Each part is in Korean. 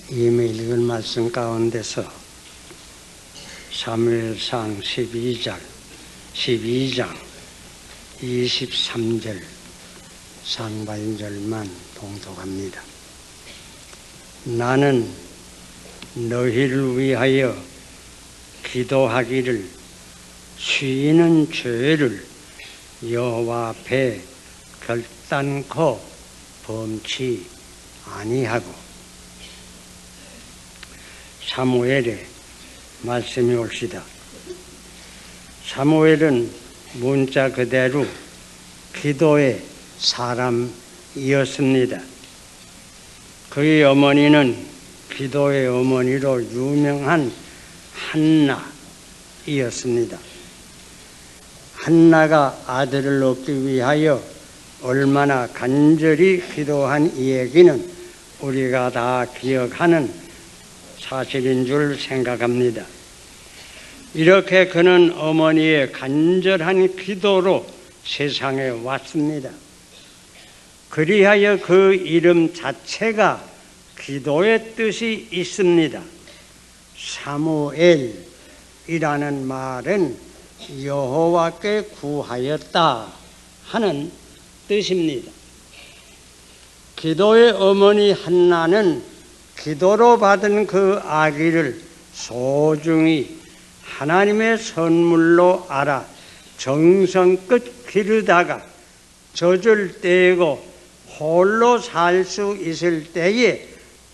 이미 읽은 말씀 가운데서 사무엘상 12장 23절 상반절만 봉독합니다. 나는 너희를 위하여 기도하기를 쉬는 죄를 여호와 앞에 결단코 범치 아니하고. 사무엘의 말씀이 옳시다. 사무엘은 문자 그대로 기도의 사람이었습니다. 그의 어머니는 기도의 어머니로 유명한 한나이었습니다. 한나가 아들을 얻기 위하여 얼마나 간절히 기도한 이 얘기는 우리가 다 기억하는 사실인 줄 생각합니다. 이렇게 그는 어머니의 간절한 기도로 세상에 왔습니다. 그리하여 그 이름 자체가 기도의 뜻이 있습니다. 사무엘이라는 말은 여호와께 구하였다 하는 뜻입니다. 기도의 어머니 한나는 기도로 받은 그 아기를 소중히 하나님의 선물로 알아 정성껏 기르다가 젖을 떼고 홀로 살 수 있을 때에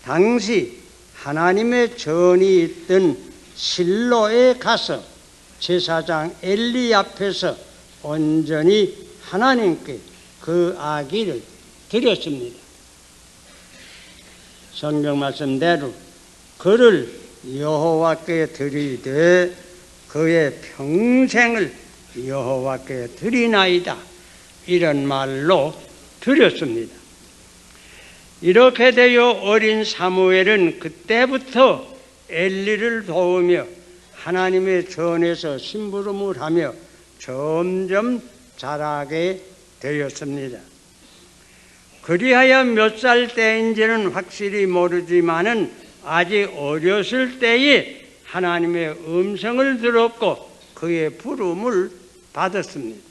당시 하나님의 전이 있던 실로에 가서 제사장 엘리 앞에서 온전히 하나님께 그 아기를 드렸습니다. 성경 말씀대로 그를 여호와께 드리되 그의 평생을 여호와께 드리나이다, 이런 말로 드렸습니다. 이렇게 되어 어린 사무엘은 그때부터 엘리를 도우며 하나님의 전에서 심부름을 하며 점점 자라게 되었습니다. 그리하여 몇 살 때인지는 확실히 모르지만은 아직 어렸을 때에 하나님의 음성을 들었고 그의 부름을 받았습니다.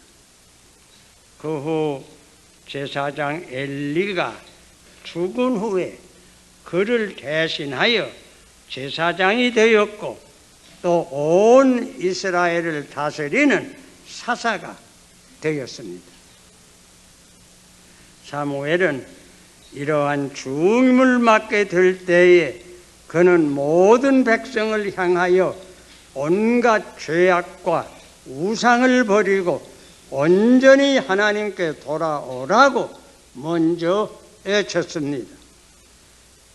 그 후 제사장 엘리가 죽은 후에 그를 대신하여 제사장이 되었고 또 온 이스라엘을 다스리는 사사가 되었습니다. 사무엘은 이러한 중임을 맡게 될 때에 그는 모든 백성을 향하여 온갖 죄악과 우상을 버리고 온전히 하나님께 돌아오라고 먼저 외쳤습니다.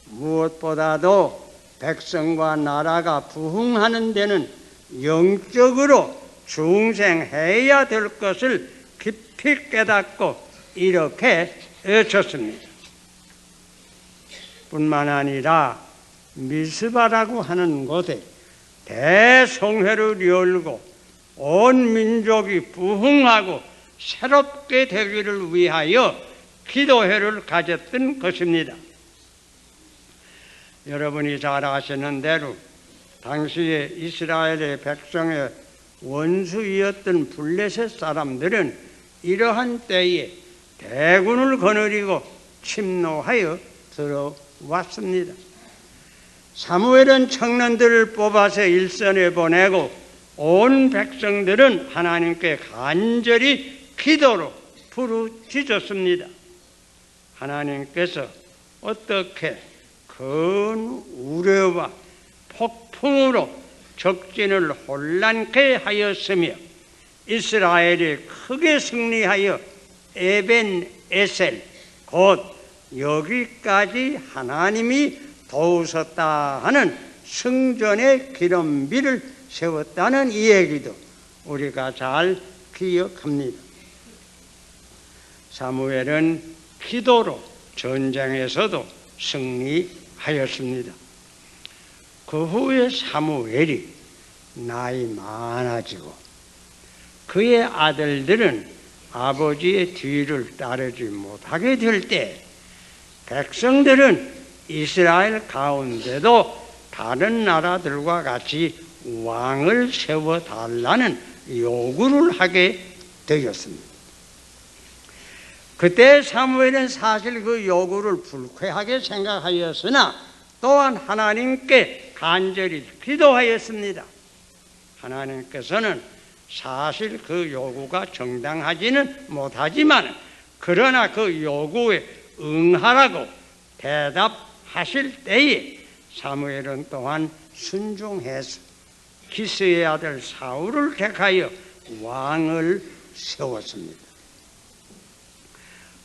무엇보다도 백성과 나라가 부흥하는 데는 영적으로 중생해야 될 것을 깊이 깨닫고 이렇게 외쳤습니다. 뿐만 아니라 미스바라고 하는 곳에 대성회를 열고 온 민족이 부흥하고 새롭게 되기를 위하여 기도회를 가졌던 것입니다. 여러분이 잘 아시는 대로 당시에 이스라엘의 백성의 원수이었던 블레셋 사람들은 이러한 때에 대군을 거느리고 침노하여 들어왔습니다. 사무엘은 청년들을 뽑아서 일선에 보내고 온 백성들은 하나님께 간절히 기도로 부르짖었습니다. 하나님께서 어떻게 큰 우려와 폭풍으로 적진을 혼란케 하였으며 이스라엘이 크게 승리하여 에벤 에셀 곧 여기까지 하나님이 도우셨다 하는 승전의 기념비를 세웠다는 이 얘기도 우리가 잘 기억합니다. 사무엘은 기도로 전쟁에서도 승리하였습니다. 그 후에 사무엘이 나이 많아지고 그의 아들들은 아버지의 뒤를 따르지 못하게 될 때 백성들은 이스라엘 가운데도 다른 나라들과 같이 왕을 세워달라는 요구를 하게 되었습니다. 그때 사무엘은 사실 그 요구를 불쾌하게 생각하였으나 또한 하나님께 간절히 기도하였습니다. 하나님께서는 사실 그 요구가 정당하지는 못하지만 그러나 그 요구에 응하라고 대답하실 때에 사무엘은 또한 순종해서 기스의 아들 사울을 택하여 왕을 세웠습니다.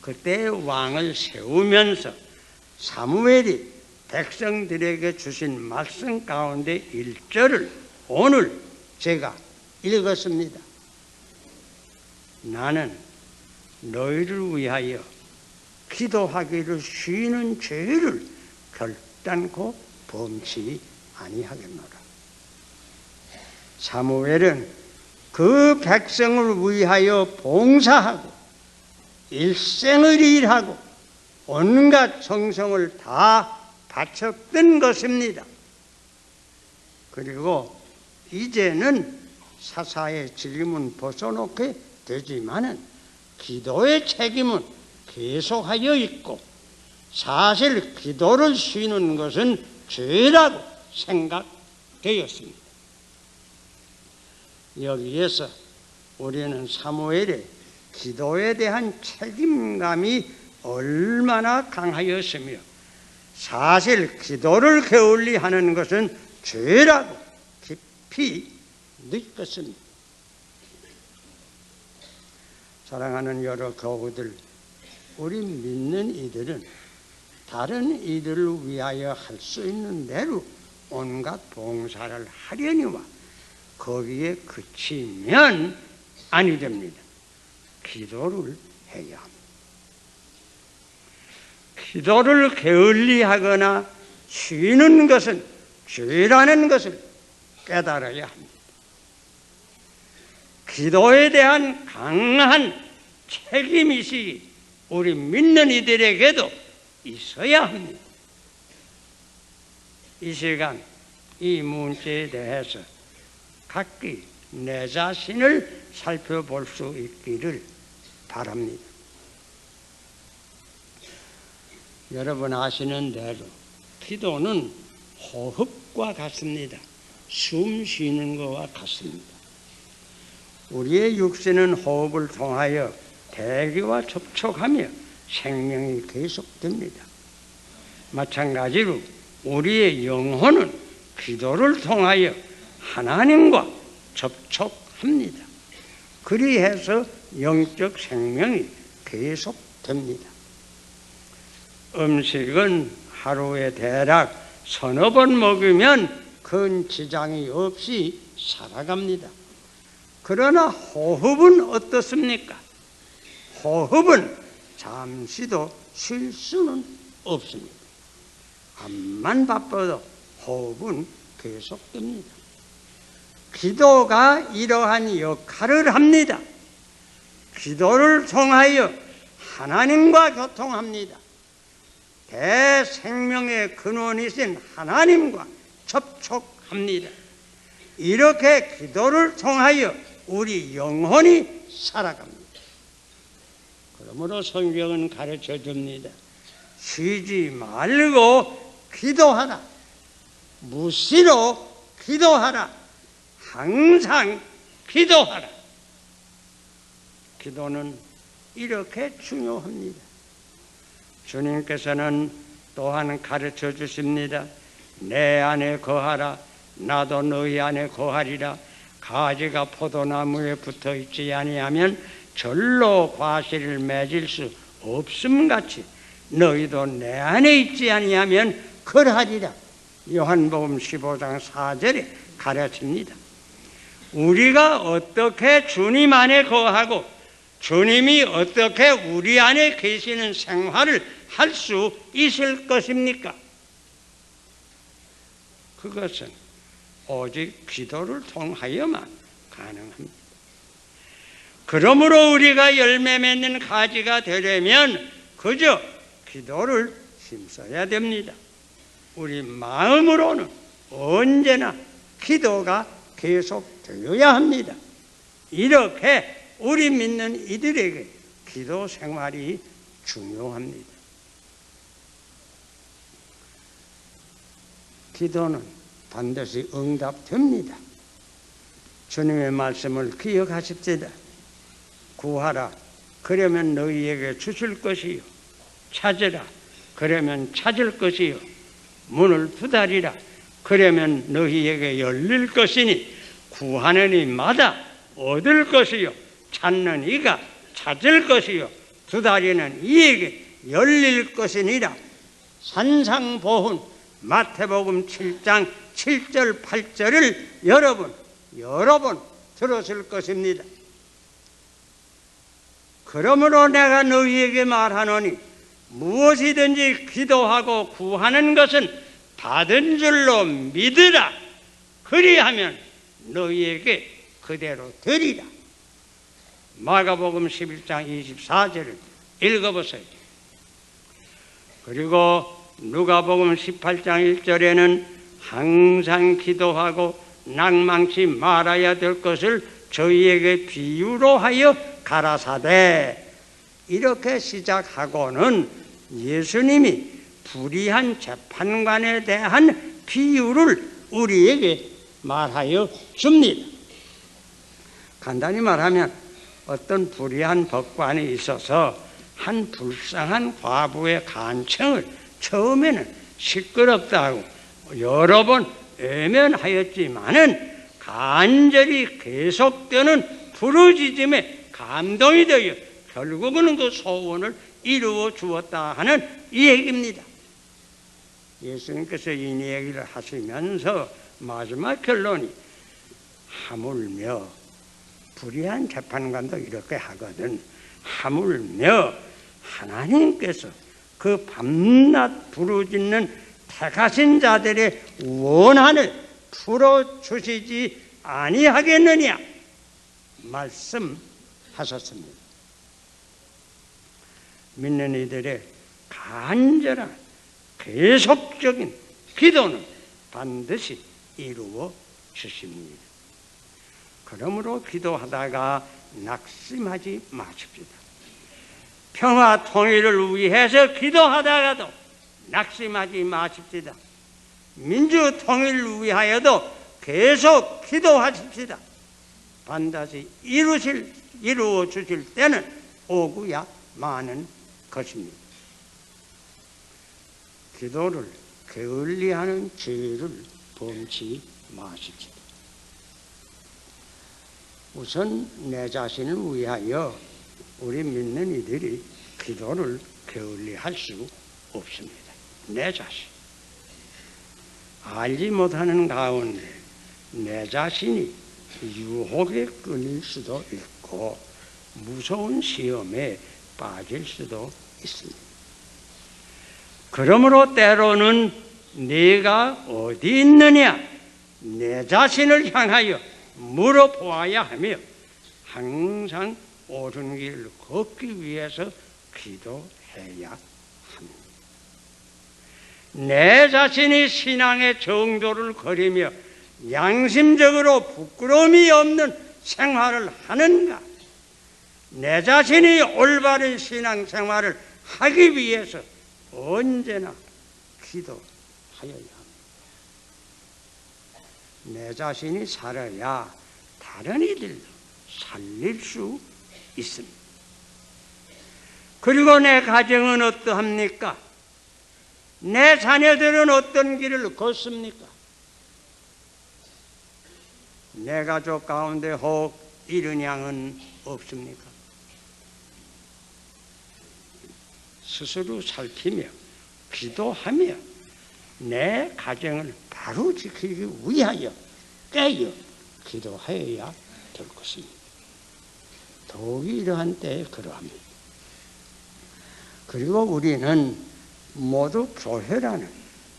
그때 왕을 세우면서 사무엘이 백성들에게 주신 말씀 가운데 1절을 오늘 제가 읽었습니다. 나는 너희를 위하여 기도하기를 쉬는 죄를 결단코 범치 아니하겠노라. 사무엘은 그 백성을 위하여 봉사하고 일생을 일하고 온갖 정성을 다 바쳤던 것입니다. 그리고 이제는 사사의 책임은 벗어놓게 되지만은 기도의 책임은 계속하여 있고 사실 기도를 쉬는 것은 죄라고 생각되었습니다. 여기에서 우리는 사무엘의 기도에 대한 책임감이 얼마나 강하였으며 사실 기도를 게을리하는 것은 죄라고 깊이 느꼈습니다. 사랑하는 여러 교우들, 우리 믿는 이들은 다른 이들을 위하여 할 수 있는 대로 온갖 봉사를 하려니와 거기에 그치면 아니 됩니다. 기도를 해야 합니다. 기도를 게을리하거나 쉬는 것은 죄라는 것을 깨달아야 합니다. 기도에 대한 강한 책임의식이 우리 믿는 이들에게도 있어야 합니다. 이 시간 이 문제에 대해서 각기 내 자신을 살펴볼 수 있기를 바랍니다. 여러분 아시는 대로 기도는 호흡과 같습니다. 숨 쉬는 것과 같습니다. 우리의 육신은 호흡을 통하여 대기와 접촉하며 생명이 계속됩니다. 마찬가지로 우리의 영혼은 기도를 통하여 하나님과 접촉합니다. 그리해서 영적 생명이 계속됩니다. 음식은 하루에 대략 서너 번 먹으면 큰 지장이 없이 살아갑니다. 그러나 호흡은 어떻습니까? 호흡은 잠시도 쉴 수는 없습니다. 암만 바빠도 호흡은 계속됩니다. 기도가 이러한 역할을 합니다. 기도를 통하여 하나님과 교통합니다. 대생명의 근원이신 하나님과 접촉합니다. 이렇게 기도를 통하여 우리 영혼이 살아갑니다. 그러므로 성경은 가르쳐 줍니다. 쉬지 말고 기도하라. 무시로 기도하라. 항상 기도하라. 기도는 이렇게 중요합니다. 주님께서는 또한 가르쳐 주십니다. 내 안에 거하라. 나도 너희 안에 거하리라. 가지가 포도나무에 붙어 있지 아니하면 절로 과실을 맺을 수 없음같이 너희도 내 안에 있지 아니하면 그러하리라. 요한복음 15장 4절에 가르칩니다. 우리가 어떻게 주님 안에 거하고 주님이 어떻게 우리 안에 계시는 생활을 할 수 있을 것입니까? 그것은 오직 기도를 통하여만 가능합니다. 그러므로 우리가 열매 맺는 가지가 되려면 그저 기도를 힘써야 됩니다. 우리 마음으로는 언제나 기도가 계속되어야 합니다. 이렇게 우리 믿는 이들에게 기도 생활이 중요합니다. 기도는 반드시 응답됩니다. 주님의 말씀을 기억하십시다. 구하라, 그러면 너희에게 주실 것이요. 찾으라, 그러면 찾을 것이요. 문을 두드리라, 그러면 너희에게 열릴 것이니 구하는 이마다 얻을 것이요. 찾는 이가 찾을 것이요. 두드리는 이에게 열릴 것이니라. 산상보훈 마태복음 7장 7절 8절을 여러 번 들었을 것입니다. 그러므로 내가 너희에게 말하노니 무엇이든지 기도하고 구하는 것은 받은 줄로 믿으라. 그리하면 너희에게 그대로 되리라. 마가복음 11장 24절을 읽어보세요. 그리고 누가복음 18장 1절에는 항상 기도하고 낭망치 말아야 될 것을 저희에게 비유로 하여 가라사대. 이렇게 시작하고는 예수님이 불의한 재판관에 대한 비유를 우리에게 말하여 줍니다. 간단히 말하면 어떤 불의한 법관이 있어서 한 불쌍한 과부의 간청을 처음에는 시끄럽다고 여러 번 외면하였지만은 간절히 계속되는 부르짖음에 감동이 되어 결국은 그 소원을 이루어 주었다 하는 이 얘기입니다. 예수님께서 이 얘기를 하시면서 마지막 결론이 하물며 불의한 재판관도 이렇게 하거든. 하물며 하나님께서 그 밤낮 부르짖는 택하신 자들의 원한을 풀어주시지 아니하겠느냐 말씀하셨습니다. 믿는 이들의 간절한 계속적인 기도는 반드시 이루어 주십니다. 그러므로 기도하다가 낙심하지 마십시다. 평화 통일을 위해서 기도하다가도 낙심하지 마십시다. 민주 통일을 위하여도 계속 기도하십시다. 반드시 이루어 주실 때는 오구야 많은 것입니다. 기도를 게을리하는 죄를 범치 마십시다. 우선 내 자신을 위하여 우리 믿는 이들이 기도를 게을리할 수 없습니다. 내 자신. 알지 못하는 가운데 내 자신이 유혹에 끌릴 수도 있고 무서운 시험에 빠질 수도 있습니다. 그러므로 때로는 네가 어디 있느냐 내 자신을 향하여 물어보아야 하며 항상 옳은 길을 걷기 위해서 기도해야 합니다. 내 자신이 신앙의 정도를 거리며 양심적으로 부끄러움이 없는 생활을 하는가? 내 자신이 올바른 신앙생활을 하기 위해서 언제나 기도하여야 합니다. 내 자신이 살아야 다른 이들도 살릴 수 있습니다. 그리고 내 가정은 어떠합니까? 내 자녀들은 어떤 길을 걷습니까? 내 가족 가운데 혹 이른 양은 없습니까? 스스로 살피며 기도하며 내 가정을 바로 지키기 위하여 깨어 기도하여야 될 것입니다. 더욱이 이러한 때에 그러합니다. 그리고 우리는 모두 교회라는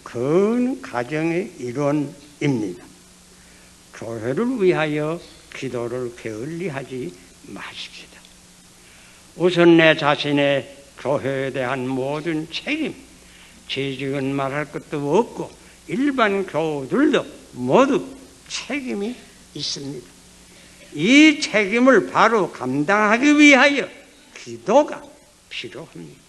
큰 가정의 일원입니다. 교회를 위하여 기도를 게을리하지 마십시다. 우선 내 자신의 교회에 대한 모든 책임, 재직은 말할 것도 없고 일반 교우들도 모두 책임이 있습니다. 이 책임을 바로 감당하기 위하여 기도가 필요합니다.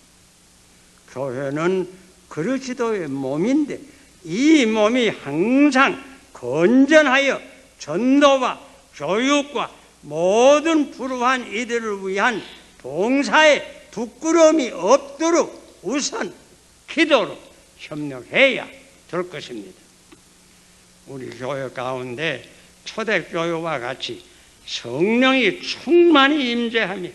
교회는 그리스도의 몸인데 이 몸이 항상 건전하여 전도와 교육과 모든 불우한 이들을 위한 봉사에 부끄러움이 없도록 우선 기도로 협력해야 될 것입니다. 우리 교회 가운데 초대교회와 같이 성령이 충만히 임재하며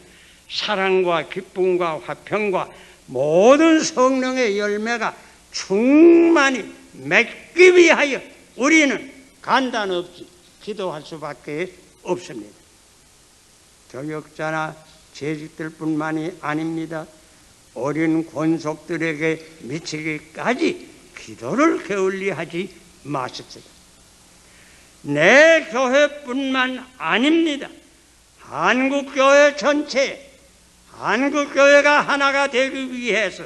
사랑과 기쁨과 화평과 모든 성령의 열매가 충만히 맺기 위하여 우리는 간단 없이 기도할 수밖에 없습니다. 교역자나 재직들 뿐만이 아닙니다. 어린 권속들에게 미치기까지 기도를 게을리하지 마십시다. 내 교회뿐만 아닙니다. 한국교회 전체, 한국교회가 하나가 되기 위해서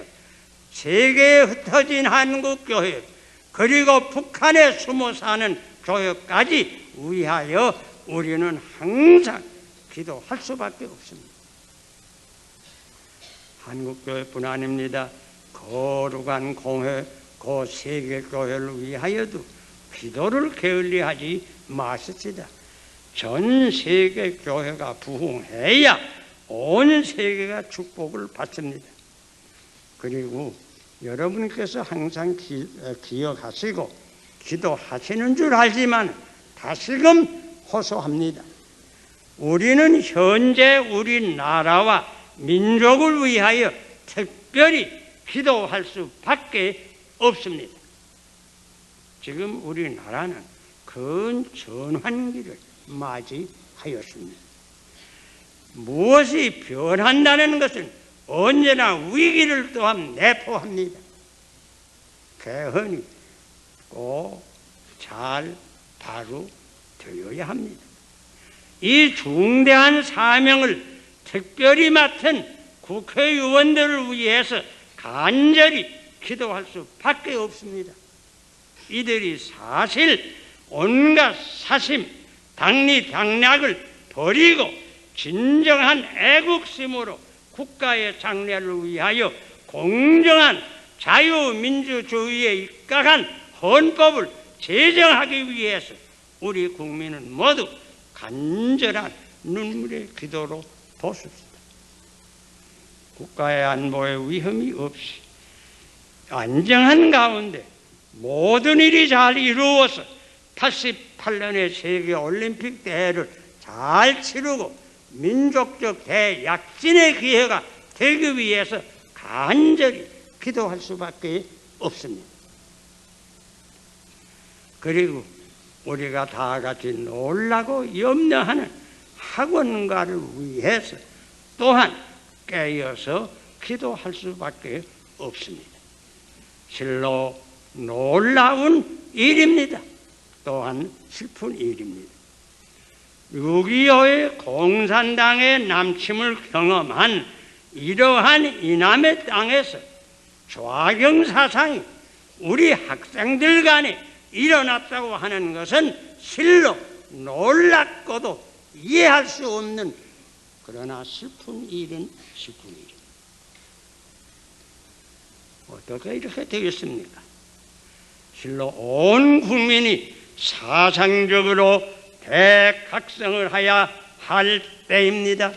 세계에 흩어진 한국교회 그리고 북한에 숨어 사는 교회까지 위하여 우리는 항상 기도할 수밖에 없습니다. 한국교회뿐 아닙니다. 거룩한 공회, 그 세계교회를 위하여도 기도를 게을리하지 마십시다. 전 세계 교회가 부흥해야 온 세계가 축복을 받습니다. 그리고 여러분께서 항상 기억하시고 기도하시는 줄 알지만 다시금 호소합니다. 우리는 현재 우리나라와 민족을 위하여 특별히 기도할 수밖에 없습니다. 지금 우리나라는 큰 전환기를 맞이하였습니다. 무엇이 변한다는 것은 언제나 위기를 또한 내포합니다. 개헌이 꼭 잘 바로 되어야 합니다. 이 중대한 사명을 특별히 맡은 국회의원들을 위해서 간절히 기도할 수밖에 없습니다. 이들이 사실 온갖 사심, 당리당략을 버리고 진정한 애국심으로 국가의 장래를 위하여 공정한 자유민주주의에 입각한 헌법을 제정하기 위해서 우리 국민은 모두 간절한 눈물의 기도로 돕습니다. 국가의 안보에 위험이 없이 안정한 가운데 모든 일이 잘 이루어서 88년의 세계올림픽 대회를 잘 치르고 민족적 대약진의 기회가 되기 위해서 간절히 기도할 수밖에 없습니다. 그리고 우리가 다 같이 놀라고 염려하는 학원가를 위해서 또한 깨어서 기도할 수밖에 없습니다. 실로 놀라운 일입니다. 또한 슬픈 일입니다. 6.25의 공산당의 남침을 경험한 이러한 이남의 땅에서 좌경 사상이 우리 학생들 간에 일어났다고 하는 것은 실로 놀랍고도 이해할 수 없는 그러나 슬픈 일은 슬픈 일입니다. 어떻게 이렇게 되겠습니까? 실로 온 국민이 사상적으로 대각성을 하여야 할 때입니다.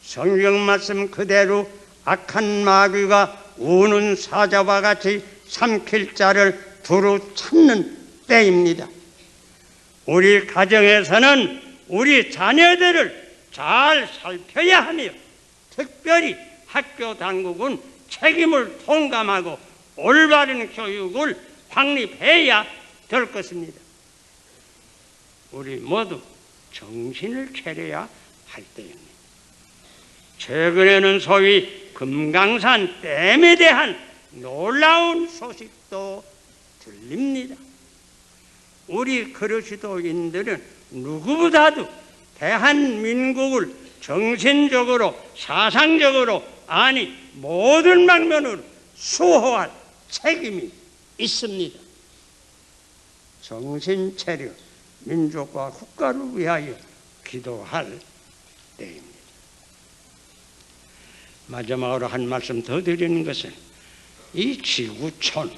성경 말씀 그대로 악한 마귀가 우는 사자와 같이 삼킬 자를 두루 찾는 때입니다. 우리 가정에서는 우리 자녀들을 잘 살펴야 하며 특별히 학교 당국은 책임을 통감하고 올바른 교육을 확립해야 될 것입니다. 우리 모두 정신을 차려야 할 때입니다. 최근에는 소위 금강산 댐에 대한 놀라운 소식도 들립니다. 우리 그리스도인들은 누구보다도 대한민국을 정신적으로 사상적으로 아니 모든 방면으로 수호할 책임이 있습니다. 정신 차려 민족과 국가를 위하여 기도할 때입니다. 마지막으로 한 말씀 더 드리는 것은 이 지구촌,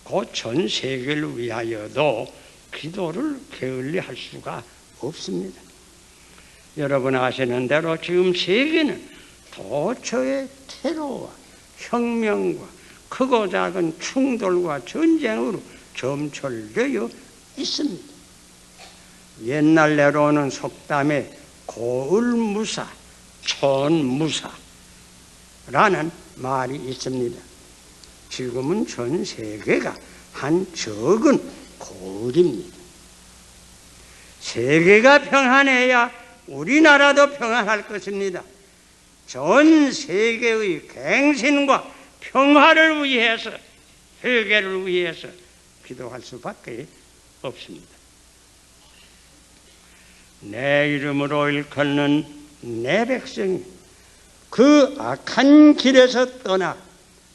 그 전 세계를 위하여도 기도를 게을리할 수가 없습니다. 여러분 아시는 대로 지금 세계는 도처의 테러와 혁명과 크고 작은 충돌과 전쟁으로 점철되어 있습니다. 옛날내로는 속담에 고을무사, 촌무사라는 말이 있습니다. 지금은 전 세계가 한 적은 고을입니다. 세계가 평안해야 우리나라도 평안할 것입니다. 전 세계의 갱신과 평화를 위해서, 회개를 위해서 기도할 수밖에 없습니다. 내 이름으로 일컫는 내 백성이 그 악한 길에서 떠나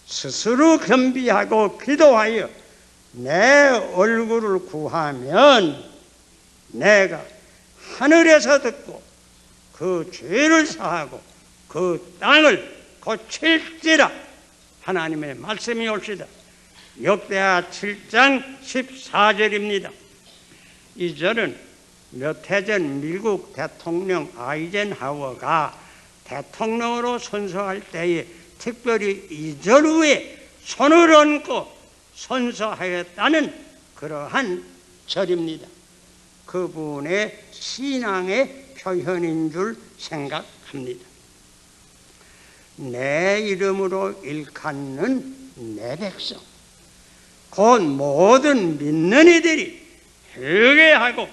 스스로 겸비하고 기도하여 내 얼굴을 구하면 내가 하늘에서 듣고 그 죄를 사하고 그 땅을 고칠지라. 하나님의 말씀이 옵시다. 역대하 7장 14절입니다. 이 절은 몇 해 전 미국 대통령 아이젠하워가 대통령으로 선서할 때에 특별히 이 절 위에 손을 얹고 선서하였다는 그러한 절입니다. 그분의 신앙의 표현인 줄 생각합니다. 내 이름으로 일컫는 내 백성, 곧 모든 믿는 이들이 회개하고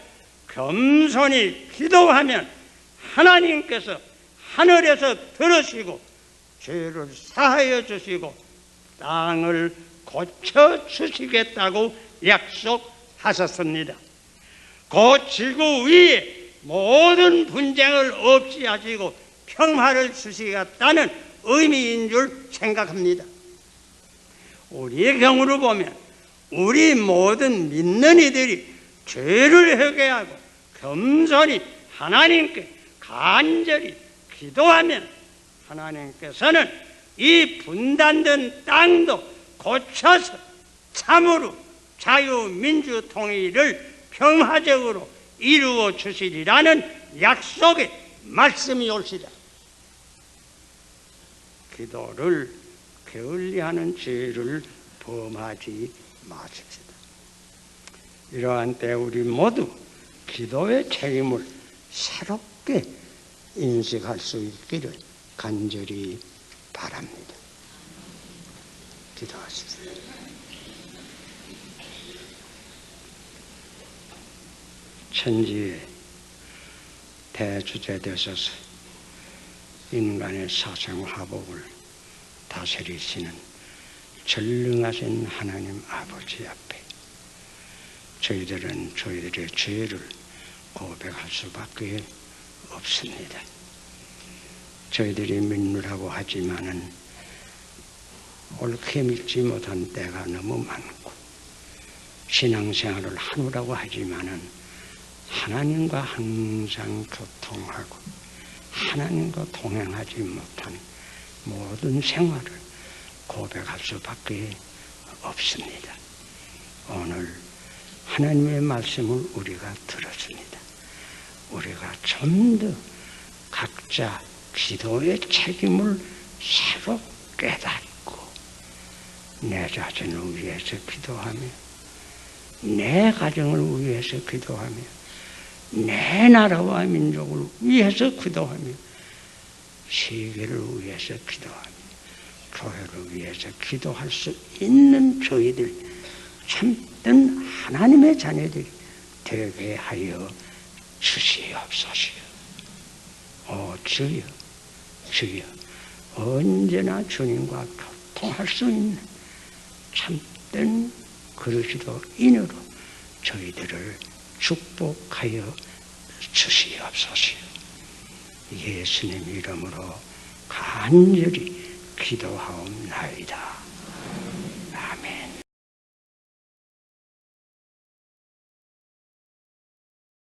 겸손히 기도하면 하나님께서 하늘에서 들으시고 죄를 사하여 주시고 땅을 고쳐 주시겠다고 약속하셨습니다. 그 지구 위에 모든 분쟁을 없이 하시고 평화를 주시겠다는 의미인 줄 생각합니다. 우리의 경우를 보면 우리 모든 믿는 이들이 죄를 회개하고 겸손히 하나님께 간절히 기도하면 하나님께서는 이 분단된 땅도 고쳐서 참으로 자유민주 통일을 평화적으로 이루어 주시리라는 약속의 말씀이 올시다. 기도를 게을리하는 죄를 범하지 마십시다. 이러한 때 우리 모두 기도의 책임을 새롭게 인식할 수 있기를 간절히 바랍니다. 기도하십시오. 천지의 대주제 되셔서 인간의 사생화복을 다스리시는 전능하신 하나님 아버지 앞에 저희들은 저희들의 죄를 고백할 수밖에 없습니다. 저희들이 믿느라고 하지만은 옳게 믿지 못한 때가 너무 많고, 신앙생활을 하느라고 하지만은 하나님과 항상 교통하고 하나님과 동행하지 못한 모든 생활을 고백할 수밖에 없습니다. 오늘 하나님의 말씀을 우리가 들었습니다. 우리가 좀 더 각자 기도의 책임을 새로 깨닫고 내 자신을 위해서 기도하며, 내 가정을 위해서 기도하며, 내 나라와 민족을 위해서 기도하며, 세계를 위해서 기도하며, 교회를 위해서 기도할 수 있는 저희들 참된 하나님의 자녀들이 되게 하여 주시옵소서. 오 주여, 주여, 언제나 주님과 교통할 수 있는 참된 그릇으로 인으로 저희들을 축복하여 주시옵소서. 예수님 이름으로 간절히 기도하옵나이다.